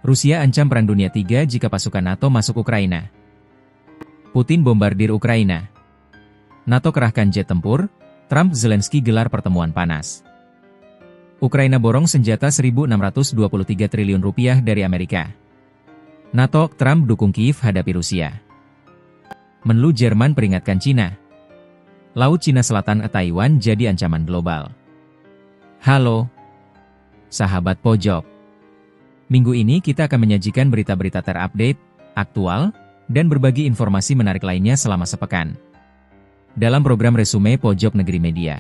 Rusia ancam Perang Dunia III jika pasukan NATO masuk Ukraina. Putin bombardir Ukraina. NATO kerahkan jet tempur, Trump Zelensky gelar pertemuan panas. Ukraina borong senjata 1.623 triliun rupiah dari Amerika. NATO, Trump dukung Kiev hadapi Rusia. Menlu Jerman peringatkan Cina. Laut Cina Selatan Taiwan jadi ancaman global. Halo, sahabat pojok. Minggu ini kita akan menyajikan berita-berita terupdate, aktual, dan berbagi informasi menarik lainnya selama sepekan. Dalam program Resume Pojok Negeri Media.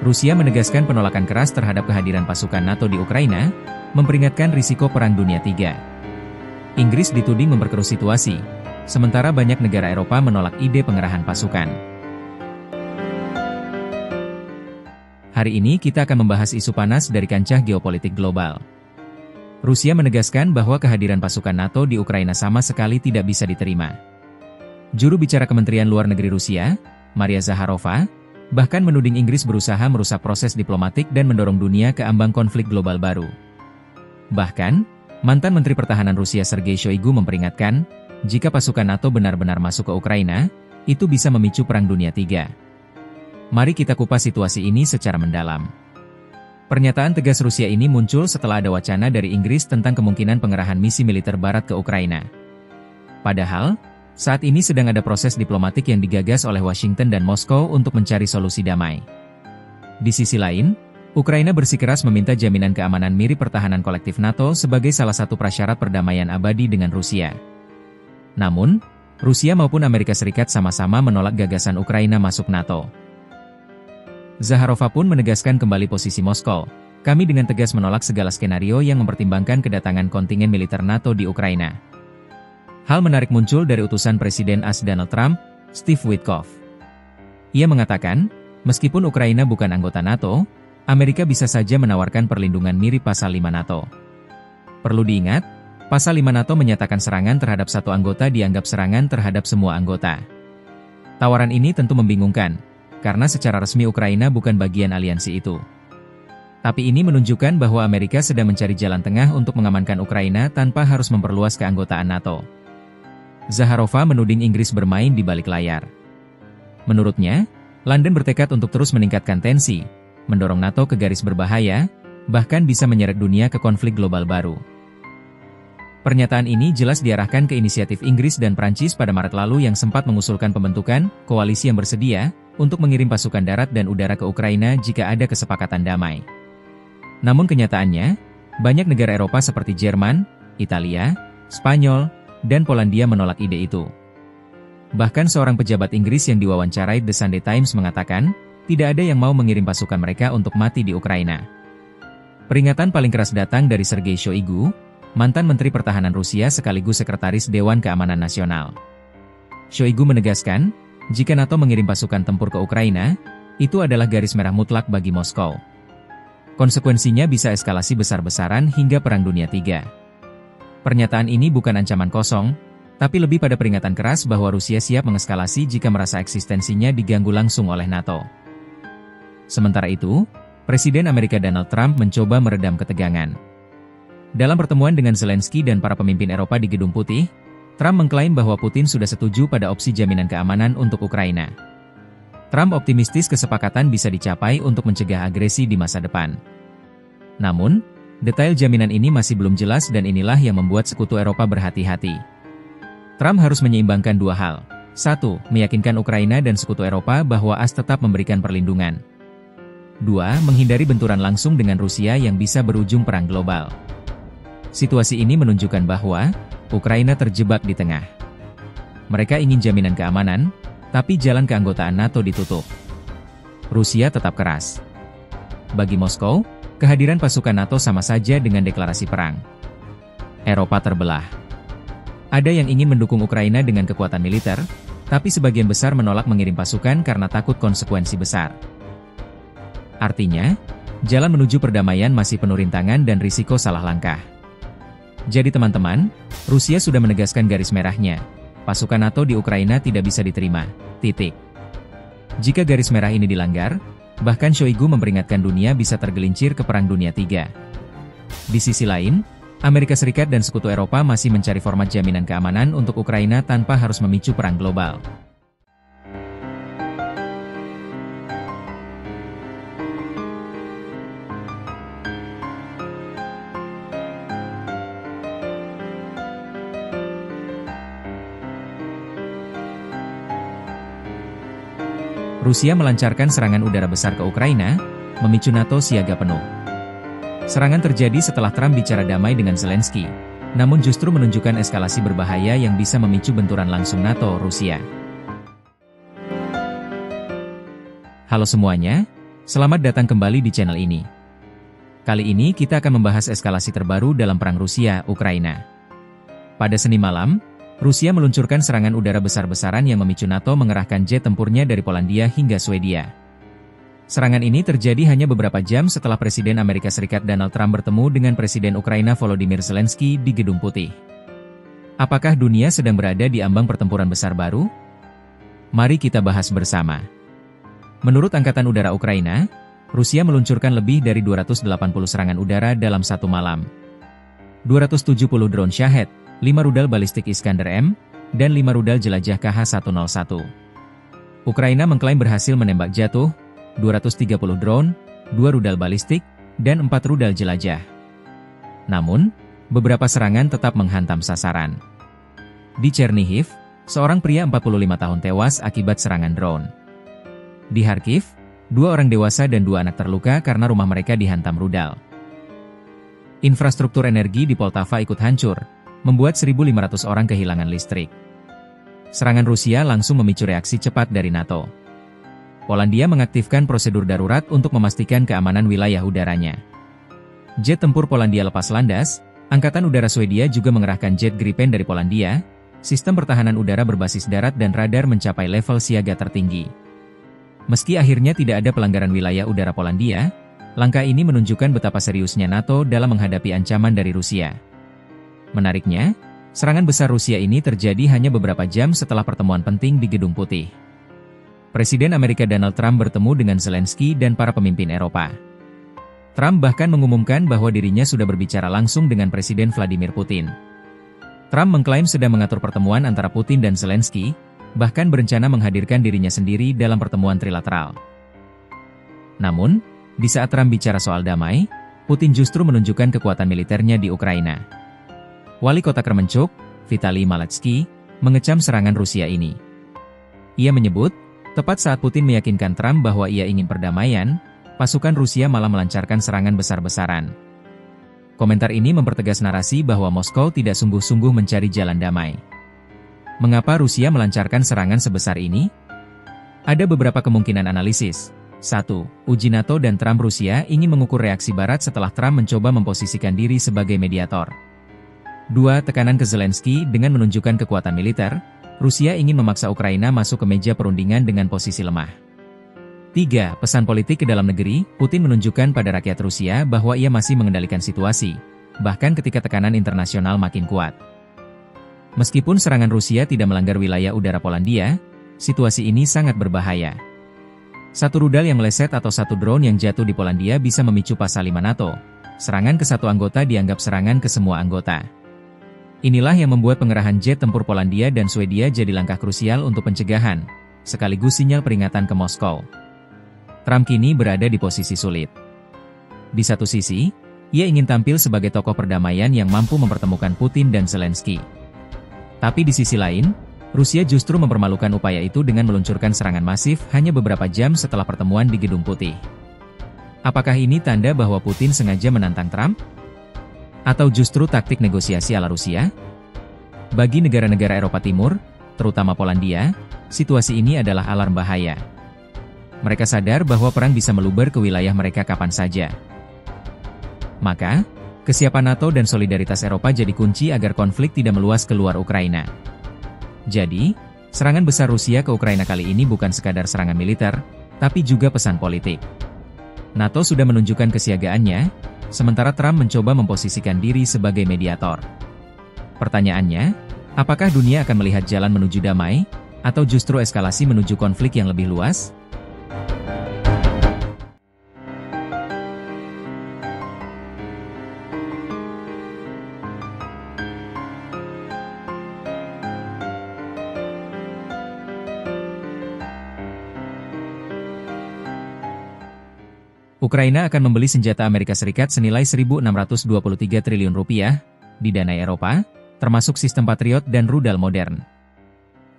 Rusia menegaskan penolakan keras terhadap kehadiran pasukan NATO di Ukraina, memperingatkan risiko Perang Dunia III. Inggris dituding memperkeruh situasi, sementara banyak negara Eropa menolak ide pengerahan pasukan. Hari ini kita akan membahas isu panas dari kancah geopolitik global. Rusia menegaskan bahwa kehadiran pasukan NATO di Ukraina sama sekali tidak bisa diterima. Juru bicara Kementerian Luar Negeri Rusia, Maria Zakharova, bahkan menuding Inggris berusaha merusak proses diplomatik dan mendorong dunia ke ambang konflik global baru. Bahkan, mantan Menteri Pertahanan Rusia Sergei Shoigu memperingatkan, jika pasukan NATO benar-benar masuk ke Ukraina, itu bisa memicu Perang Dunia III. Mari kita kupas situasi ini secara mendalam. Pernyataan tegas Rusia ini muncul setelah ada wacana dari Inggris tentang kemungkinan pengerahan misi militer Barat ke Ukraina. Padahal, saat ini sedang ada proses diplomatik yang digagas oleh Washington dan Moskow untuk mencari solusi damai. Di sisi lain, Ukraina bersikeras meminta jaminan keamanan mirip pertahanan kolektif NATO sebagai salah satu prasyarat perdamaian abadi dengan Rusia. Namun, Rusia maupun Amerika Serikat sama-sama menolak gagasan Ukraina masuk NATO. Zakharova pun menegaskan kembali posisi Moskow, kami dengan tegas menolak segala skenario yang mempertimbangkan kedatangan kontingen militer NATO di Ukraina. Hal menarik muncul dari utusan Presiden AS Donald Trump, Steve Witkoff. Ia mengatakan, meskipun Ukraina bukan anggota NATO, Amerika bisa saja menawarkan perlindungan mirip Pasal 5 NATO. Perlu diingat, Pasal 5 NATO menyatakan serangan terhadap satu anggota dianggap serangan terhadap semua anggota. Tawaran ini tentu membingungkan, karena secara resmi Ukraina bukan bagian aliansi itu. Tapi ini menunjukkan bahwa Amerika sedang mencari jalan tengah untuk mengamankan Ukraina tanpa harus memperluas keanggotaan NATO. Zakharova menuding Inggris bermain di balik layar. Menurutnya, London bertekad untuk terus meningkatkan tensi, mendorong NATO ke garis berbahaya, bahkan bisa menyeret dunia ke konflik global baru. Pernyataan ini jelas diarahkan ke inisiatif Inggris dan Prancis pada Maret lalu yang sempat mengusulkan pembentukan koalisi yang bersedia untuk mengirim pasukan darat dan udara ke Ukraina jika ada kesepakatan damai. Namun kenyataannya, banyak negara Eropa seperti Jerman, Italia, Spanyol, dan Polandia menolak ide itu. Bahkan seorang pejabat Inggris yang diwawancarai The Sunday Times mengatakan, tidak ada yang mau mengirim pasukan mereka untuk mati di Ukraina. Peringatan paling keras datang dari Sergei Shoigu, mantan Menteri Pertahanan Rusia sekaligus Sekretaris Dewan Keamanan Nasional. Shoigu menegaskan, jika NATO mengirim pasukan tempur ke Ukraina, itu adalah garis merah mutlak bagi Moskow. Konsekuensinya bisa eskalasi besar-besaran hingga Perang Dunia III. Pernyataan ini bukan ancaman kosong, tapi lebih pada peringatan keras bahwa Rusia siap mengeskalasi jika merasa eksistensinya diganggu langsung oleh NATO. Sementara itu, Presiden Amerika Donald Trump mencoba meredam ketegangan. Dalam pertemuan dengan Zelensky dan para pemimpin Eropa di Gedung Putih, Trump mengklaim bahwa Putin sudah setuju pada opsi jaminan keamanan untuk Ukraina. Trump optimistis kesepakatan bisa dicapai untuk mencegah agresi di masa depan. Namun, detail jaminan ini masih belum jelas dan inilah yang membuat sekutu Eropa berhati-hati. Trump harus menyeimbangkan dua hal. 1. Meyakinkan Ukraina dan sekutu Eropa bahwa AS tetap memberikan perlindungan. 2. Menghindari benturan langsung dengan Rusia yang bisa berujung perang global. Situasi ini menunjukkan bahwa Ukraina terjebak di tengah. Mereka ingin jaminan keamanan, tapi jalan keanggotaan NATO ditutup. Rusia tetap keras. Bagi Moskow, kehadiran pasukan NATO sama saja dengan deklarasi perang. Eropa terbelah. Ada yang ingin mendukung Ukraina dengan kekuatan militer, tapi sebagian besar menolak mengirim pasukan karena takut konsekuensi besar. Artinya, jalan menuju perdamaian masih penuh rintangan dan risiko salah langkah. Jadi teman-teman, Rusia sudah menegaskan garis merahnya. Pasukan NATO di Ukraina tidak bisa diterima. Titik. Jika garis merah ini dilanggar, bahkan Shoigu memperingatkan dunia bisa tergelincir ke Perang Dunia III. Di sisi lain, Amerika Serikat dan Sekutu Eropa masih mencari format jaminan keamanan untuk Ukraina tanpa harus memicu perang global. Rusia melancarkan serangan udara besar ke Ukraina, memicu NATO siaga penuh. Serangan terjadi setelah Trump bicara damai dengan Zelensky, namun justru menunjukkan eskalasi berbahaya yang bisa memicu benturan langsung NATO-Rusia. Halo semuanya, selamat datang kembali di channel ini. Kali ini kita akan membahas eskalasi terbaru dalam perang Rusia-Ukraina. Pada Senin malam, Rusia meluncurkan serangan udara besar-besaran yang memicu NATO mengerahkan jet tempurnya dari Polandia hingga Swedia. Serangan ini terjadi hanya beberapa jam setelah Presiden Amerika Serikat Donald Trump bertemu dengan Presiden Ukraina Volodymyr Zelensky di Gedung Putih. Apakah dunia sedang berada di ambang pertempuran besar baru? Mari kita bahas bersama. Menurut Angkatan Udara Ukraina, Rusia meluncurkan lebih dari 280 serangan udara dalam satu malam. 270 drone Shahed, 5 rudal balistik Iskander-M, dan 5 rudal jelajah KH-101. Ukraina mengklaim berhasil menembak jatuh 230 drone, 2 rudal balistik, dan 4 rudal jelajah. Namun, beberapa serangan tetap menghantam sasaran. Di Chernihiv, seorang pria 45 tahun tewas akibat serangan drone. Di Kharkiv, 2 orang dewasa dan 2 anak terluka karena rumah mereka dihantam rudal. Infrastruktur energi di Poltava ikut hancur, membuat 1.500 orang kehilangan listrik. Serangan Rusia langsung memicu reaksi cepat dari NATO. Polandia mengaktifkan prosedur darurat untuk memastikan keamanan wilayah udaranya. Jet tempur Polandia lepas landas, Angkatan Udara Swedia juga mengerahkan jet Gripen dari Polandia, sistem pertahanan udara berbasis darat dan radar mencapai level siaga tertinggi. Meski akhirnya tidak ada pelanggaran wilayah udara Polandia, langkah ini menunjukkan betapa seriusnya NATO dalam menghadapi ancaman dari Rusia. Menariknya, serangan besar Rusia ini terjadi hanya beberapa jam setelah pertemuan penting di Gedung Putih. Presiden Amerika Donald Trump bertemu dengan Zelensky dan para pemimpin Eropa. Trump bahkan mengumumkan bahwa dirinya sudah berbicara langsung dengan Presiden Vladimir Putin. Trump mengklaim sedang mengatur pertemuan antara Putin dan Zelensky, bahkan berencana menghadirkan dirinya sendiri dalam pertemuan trilateral. Namun, di saat Trump bicara soal damai, Putin justru menunjukkan kekuatan militernya di Ukraina. Wali kota Kremenchuk, Vitaly Maletsky, mengecam serangan Rusia ini. Ia menyebut, tepat saat Putin meyakinkan Trump bahwa ia ingin perdamaian, pasukan Rusia malah melancarkan serangan besar-besaran. Komentar ini mempertegas narasi bahwa Moskow tidak sungguh-sungguh mencari jalan damai. Mengapa Rusia melancarkan serangan sebesar ini? Ada beberapa kemungkinan analisis. 1. Uji NATO dan Trump. Rusia ingin mengukur reaksi Barat setelah Trump mencoba memposisikan diri sebagai mediator. 2. Tekanan ke Zelensky dengan menunjukkan kekuatan militer, Rusia ingin memaksa Ukraina masuk ke meja perundingan dengan posisi lemah. 3. Pesan politik ke dalam negeri, Putin menunjukkan pada rakyat Rusia bahwa ia masih mengendalikan situasi, bahkan ketika tekanan internasional makin kuat. Meskipun serangan Rusia tidak melanggar wilayah udara Polandia, situasi ini sangat berbahaya. Satu rudal yang meleset atau satu drone yang jatuh di Polandia bisa memicu pasal 5 NATO. Serangan ke satu anggota dianggap serangan ke semua anggota. Inilah yang membuat pengerahan jet tempur Polandia dan Swedia jadi langkah krusial untuk pencegahan, sekaligus sinyal peringatan ke Moskow. Trump kini berada di posisi sulit. Di satu sisi, ia ingin tampil sebagai tokoh perdamaian yang mampu mempertemukan Putin dan Zelensky. Tapi di sisi lain, Rusia justru mempermalukan upaya itu dengan meluncurkan serangan masif hanya beberapa jam setelah pertemuan di Gedung Putih. Apakah ini tanda bahwa Putin sengaja menantang Trump? Atau justru taktik negosiasi ala Rusia? Bagi negara-negara Eropa Timur, terutama Polandia, situasi ini adalah alarm bahaya. Mereka sadar bahwa perang bisa meluber ke wilayah mereka kapan saja. Maka, kesiapan NATO dan solidaritas Eropa jadi kunci agar konflik tidak meluas keluar Ukraina. Jadi, serangan besar Rusia ke Ukraina kali ini bukan sekadar serangan militer, tapi juga pesan politik. NATO sudah menunjukkan kesiagaannya, sementara Trump mencoba memposisikan diri sebagai mediator. Pertanyaannya, apakah dunia akan melihat jalan menuju damai, atau justru eskalasi menuju konflik yang lebih luas? Ukraina akan membeli senjata Amerika Serikat senilai 1.623 triliun rupiah, didanai Eropa, termasuk sistem Patriot dan rudal modern.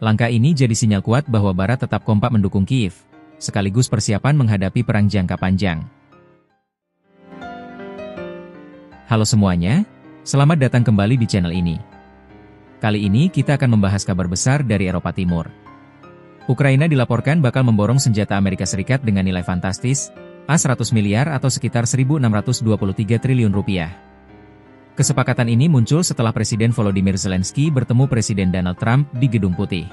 Langkah ini jadi sinyal kuat bahwa Barat tetap kompak mendukung Kiev, sekaligus persiapan menghadapi perang jangka panjang. Halo semuanya, selamat datang kembali di channel ini. Kali ini kita akan membahas kabar besar dari Eropa Timur. Ukraina dilaporkan bakal memborong senjata Amerika Serikat dengan nilai fantastis, A100 miliar atau sekitar 1.623 triliun rupiah. Kesepakatan ini muncul setelah Presiden Volodymyr Zelensky bertemu Presiden Donald Trump di Gedung Putih.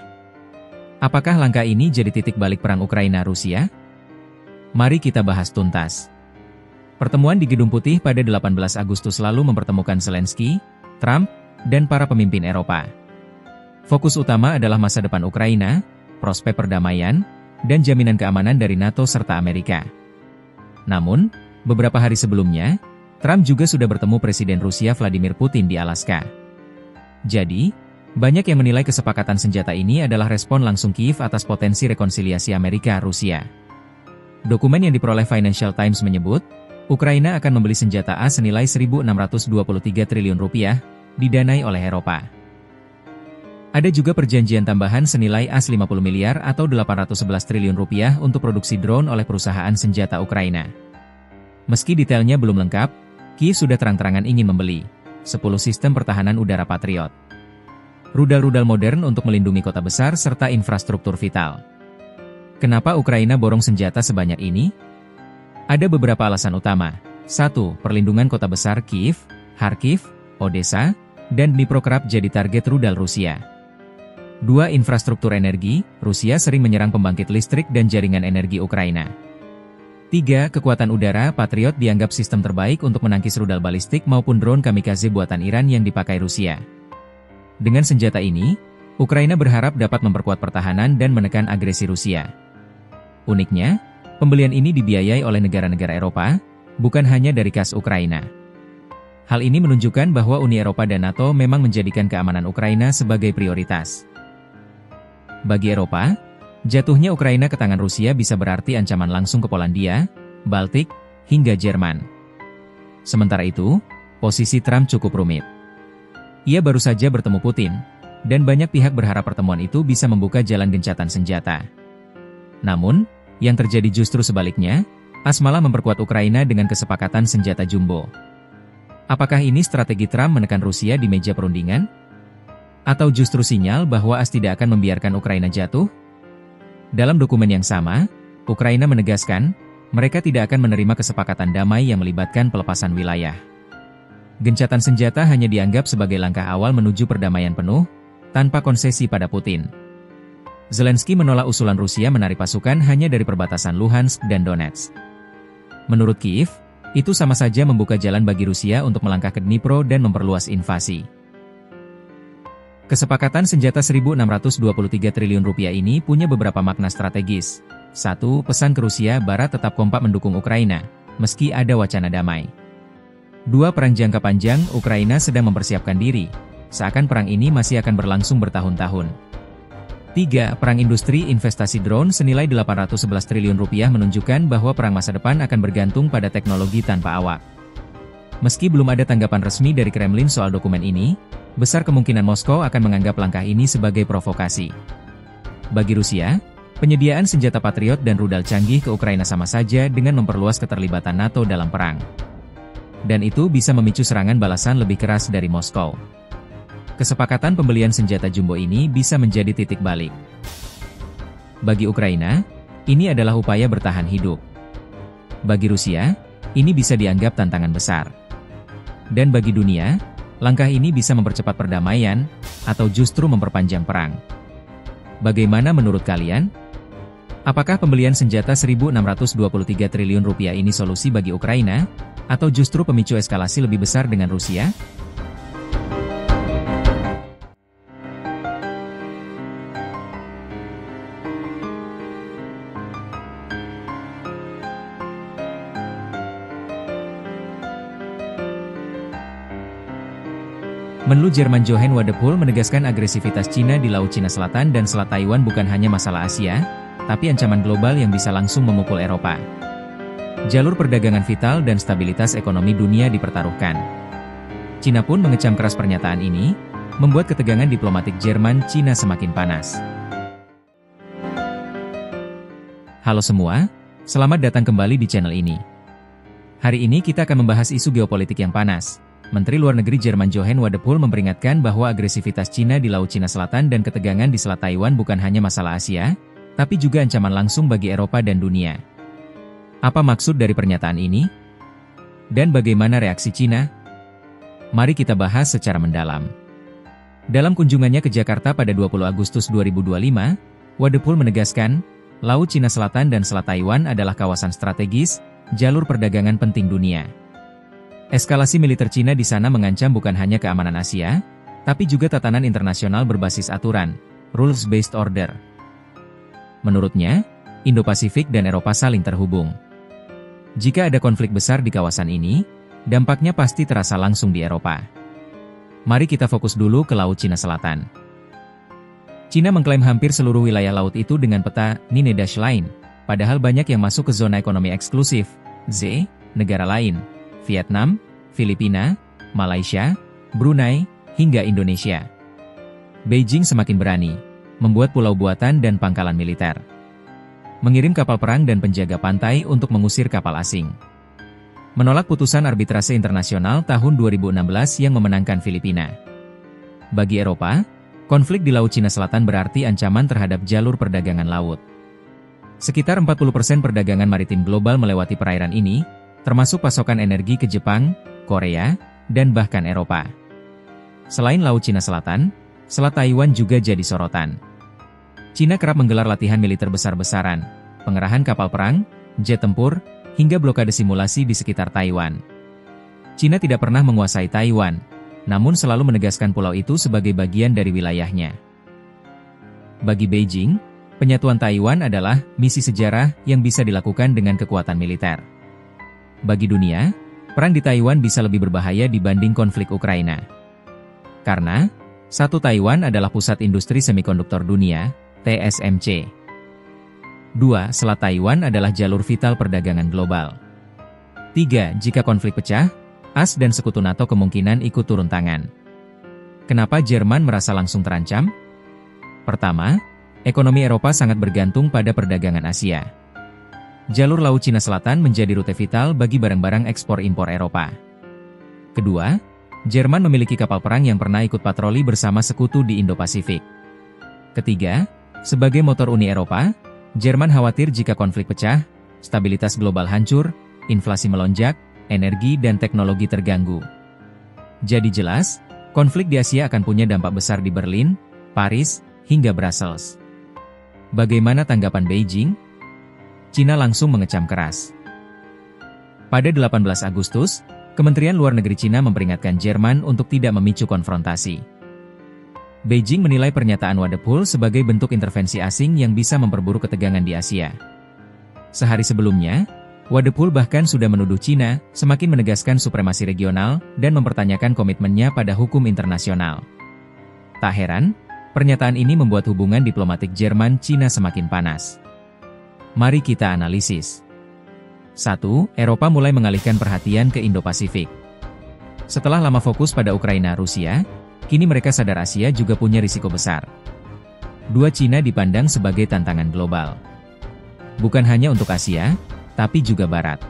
Apakah langkah ini jadi titik balik perang Ukraina-Rusia? Mari kita bahas tuntas. Pertemuan di Gedung Putih pada 18 Agustus lalu mempertemukan Zelensky, Trump, dan para pemimpin Eropa. Fokus utama adalah masa depan Ukraina, prospek perdamaian, dan jaminan keamanan dari NATO serta Amerika. Namun, beberapa hari sebelumnya, Trump juga sudah bertemu Presiden Rusia Vladimir Putin di Alaska. Jadi, banyak yang menilai kesepakatan senjata ini adalah respon langsung Kiev atas potensi rekonsiliasi Amerika-Rusia. Dokumen yang diperoleh Financial Times menyebut, Ukraina akan membeli senjata A senilai 1.623 triliun rupiah, didanai oleh Eropa. Ada juga perjanjian tambahan senilai A50 miliar atau 811 triliun rupiah untuk produksi drone oleh perusahaan senjata Ukraina. Meski detailnya belum lengkap, Kiev sudah terang-terangan ingin membeli 10 sistem pertahanan udara Patriot. Rudal-rudal modern untuk melindungi kota besar serta infrastruktur vital. Kenapa Ukraina borong senjata sebanyak ini? Ada beberapa alasan utama. 1. Perlindungan kota besar Kiev, Kharkiv, Odessa, dan Dnipro jadi target rudal Rusia. 2. Infrastruktur energi, Rusia sering menyerang pembangkit listrik dan jaringan energi Ukraina. 3. Kekuatan udara, Patriot dianggap sistem terbaik untuk menangkis rudal balistik maupun drone kamikaze buatan Iran yang dipakai Rusia. Dengan senjata ini, Ukraina berharap dapat memperkuat pertahanan dan menekan agresi Rusia. Uniknya, pembelian ini dibiayai oleh negara-negara Eropa, bukan hanya dari kas Ukraina. Hal ini menunjukkan bahwa Uni Eropa dan NATO memang menjadikan keamanan Ukraina sebagai prioritas. Bagi Eropa, jatuhnya Ukraina ke tangan Rusia bisa berarti ancaman langsung ke Polandia, Baltik, hingga Jerman. Sementara itu, posisi Trump cukup rumit. Ia baru saja bertemu Putin, dan banyak pihak berharap pertemuan itu bisa membuka jalan gencatan senjata. Namun, yang terjadi justru sebaliknya, AS malah memperkuat Ukraina dengan kesepakatan senjata jumbo. Apakah ini strategi Trump menekan Rusia di meja perundingan? Atau justru sinyal bahwa AS tidak akan membiarkan Ukraina jatuh? Dalam dokumen yang sama, Ukraina menegaskan, mereka tidak akan menerima kesepakatan damai yang melibatkan pelepasan wilayah. Gencatan senjata hanya dianggap sebagai langkah awal menuju perdamaian penuh, tanpa konsesi pada Putin. Zelensky menolak usulan Rusia menarik pasukan hanya dari perbatasan Luhansk dan Donetsk. Menurut Kiev, itu sama saja membuka jalan bagi Rusia untuk melangkah ke Dnipro dan memperluas invasi. Kesepakatan senjata 1.623 triliun rupiah ini punya beberapa makna strategis. 1. Pesan ke Rusia, Barat tetap kompak mendukung Ukraina, meski ada wacana damai. 2. Perang jangka panjang, Ukraina sedang mempersiapkan diri, seakan perang ini masih akan berlangsung bertahun-tahun. 3. Perang industri investasi drone senilai 811 triliun rupiah menunjukkan bahwa perang masa depan akan bergantung pada teknologi tanpa awak. Meski belum ada tanggapan resmi dari Kremlin soal dokumen ini, besar kemungkinan Moskow akan menganggap langkah ini sebagai provokasi. Bagi Rusia, penyediaan senjata Patriot dan rudal canggih ke Ukraina sama saja dengan memperluas keterlibatan NATO dalam perang. Dan itu bisa memicu serangan balasan lebih keras dari Moskow. Kesepakatan pembelian senjata jumbo ini bisa menjadi titik balik. Bagi Ukraina, ini adalah upaya bertahan hidup. Bagi Rusia, ini bisa dianggap tantangan besar. Dan bagi dunia, langkah ini bisa mempercepat perdamaian, atau justru memperpanjang perang. Bagaimana menurut kalian? Apakah pembelian senjata 1.623 triliun rupiah ini solusi bagi Ukraina, atau justru pemicu eskalasi lebih besar dengan Rusia? Menlu Jerman Johann Wadephul menegaskan agresivitas Cina di Laut Cina Selatan dan Selat Taiwan bukan hanya masalah Asia, tapi ancaman global yang bisa langsung memukul Eropa. Jalur perdagangan vital dan stabilitas ekonomi dunia dipertaruhkan. Cina pun mengecam keras pernyataan ini, membuat ketegangan diplomatik Jerman-Cina semakin panas. Halo semua, selamat datang kembali di channel ini. Hari ini kita akan membahas isu geopolitik yang panas. Menteri Luar Negeri Jerman Johann Wadephul memperingatkan bahwa agresivitas Cina di Laut Cina Selatan dan ketegangan di Selat Taiwan bukan hanya masalah Asia, tapi juga ancaman langsung bagi Eropa dan dunia. Apa maksud dari pernyataan ini? Dan bagaimana reaksi Cina? Mari kita bahas secara mendalam. Dalam kunjungannya ke Jakarta pada 20 Agustus 2025, Wadephul menegaskan, Laut Cina Selatan dan Selat Taiwan adalah kawasan strategis, jalur perdagangan penting dunia. Eskalasi militer Cina di sana mengancam bukan hanya keamanan Asia, tapi juga tatanan internasional berbasis aturan, rules-based order. Menurutnya, Indo-Pasifik dan Eropa saling terhubung. Jika ada konflik besar di kawasan ini, dampaknya pasti terasa langsung di Eropa. Mari kita fokus dulu ke Laut Cina Selatan. Cina mengklaim hampir seluruh wilayah laut itu dengan peta Nine Dash Line, padahal banyak yang masuk ke zona ekonomi eksklusif, Z, negara lain, Vietnam, Filipina, Malaysia, Brunei, hingga Indonesia. Beijing semakin berani, membuat pulau buatan dan pangkalan militer. Mengirim kapal perang dan penjaga pantai untuk mengusir kapal asing. Menolak putusan arbitrase internasional tahun 2016 yang memenangkan Filipina. Bagi Eropa, konflik di Laut Cina Selatan berarti ancaman terhadap jalur perdagangan laut. Sekitar 40% perdagangan maritim global melewati perairan ini, termasuk pasokan energi ke Jepang, Korea, dan bahkan Eropa. Selain Laut Cina Selatan, Selat Taiwan juga jadi sorotan. Cina kerap menggelar latihan militer besar-besaran, pengerahan kapal perang, jet tempur, hingga blokade simulasi di sekitar Taiwan. Cina tidak pernah menguasai Taiwan, namun selalu menegaskan pulau itu sebagai bagian dari wilayahnya. Bagi Beijing, penyatuan Taiwan adalah misi sejarah yang bisa dilakukan dengan kekuatan militer. Bagi dunia, perang di Taiwan bisa lebih berbahaya dibanding konflik Ukraina. Karena, satu Taiwan adalah pusat industri semikonduktor dunia, TSMC. 2. Selat Taiwan adalah jalur vital perdagangan global. 3. Jika konflik pecah, AS dan sekutu NATO kemungkinan ikut turun tangan. Kenapa Jerman merasa langsung terancam? Pertama, ekonomi Eropa sangat bergantung pada perdagangan Asia. Jalur Laut Cina Selatan menjadi rute vital bagi barang-barang ekspor-impor Eropa. Kedua, Jerman memiliki kapal perang yang pernah ikut patroli bersama sekutu di Indo-Pasifik. Ketiga, sebagai motor Uni Eropa, Jerman khawatir jika konflik pecah, stabilitas global hancur, inflasi melonjak, energi dan teknologi terganggu. Jadi jelas, konflik di Asia akan punya dampak besar di Berlin, Paris, hingga Brussels. Bagaimana tanggapan Beijing? Cina langsung mengecam keras. Pada 18 Agustus, Kementerian Luar Negeri Cina memperingatkan Jerman untuk tidak memicu konfrontasi. Beijing menilai pernyataan Wadephul sebagai bentuk intervensi asing yang bisa memperburuk ketegangan di Asia. Sehari sebelumnya, Wadephul bahkan sudah menuduh Cina semakin menegaskan supremasi regional dan mempertanyakan komitmennya pada hukum internasional. Tak heran, pernyataan ini membuat hubungan diplomatik Jerman-Cina semakin panas. Mari kita analisis. 1. Eropa mulai mengalihkan perhatian ke Indo-Pasifik. Setelah lama fokus pada Ukraina-Rusia, kini mereka sadar Asia juga punya risiko besar. 2. Cina dipandang sebagai tantangan global. Bukan hanya untuk Asia, tapi juga Barat.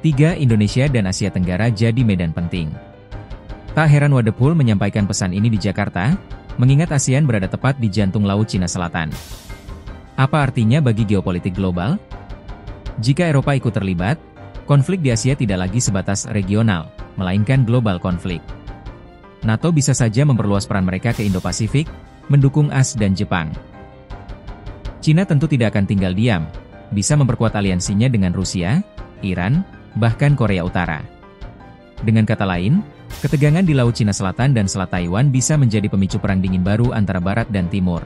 3. Indonesia dan Asia Tenggara jadi medan penting. Tak heran Wadephul menyampaikan pesan ini di Jakarta, mengingat ASEAN berada tepat di jantung Laut Cina Selatan. Apa artinya bagi geopolitik global? Jika Eropa ikut terlibat, konflik di Asia tidak lagi sebatas regional, melainkan global konflik. NATO bisa saja memperluas peran mereka ke Indo-Pasifik, mendukung AS dan Jepang. Cina tentu tidak akan tinggal diam, bisa memperkuat aliansinya dengan Rusia, Iran, bahkan Korea Utara. Dengan kata lain, ketegangan di Laut Cina Selatan dan Selat Taiwan bisa menjadi pemicu perang dingin baru antara Barat dan Timur.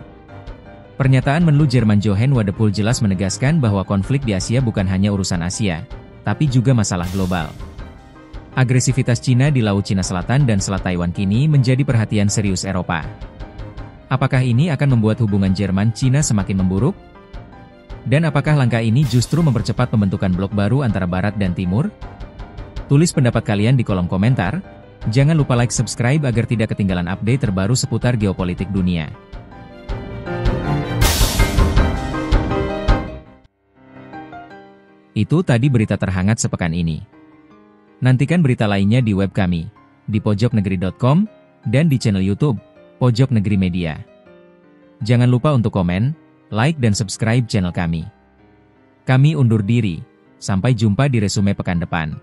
Pernyataan Menlu Jerman Johann Wadephul jelas menegaskan bahwa konflik di Asia bukan hanya urusan Asia, tapi juga masalah global. Agresivitas Cina di Laut Cina Selatan dan Selat Taiwan kini menjadi perhatian serius Eropa. Apakah ini akan membuat hubungan Jerman-Cina semakin memburuk? Dan apakah langkah ini justru mempercepat pembentukan blok baru antara Barat dan Timur? Tulis pendapat kalian di kolom komentar. Jangan lupa like, subscribe agar tidak ketinggalan update terbaru seputar geopolitik dunia. Itu tadi berita terhangat sepekan ini. Nantikan berita lainnya di web kami, di pojoknegeri.com, dan di channel YouTube, Pojok Negeri Media. Jangan lupa untuk komen, like dan subscribe channel kami. Kami undur diri, sampai jumpa di resume pekan depan.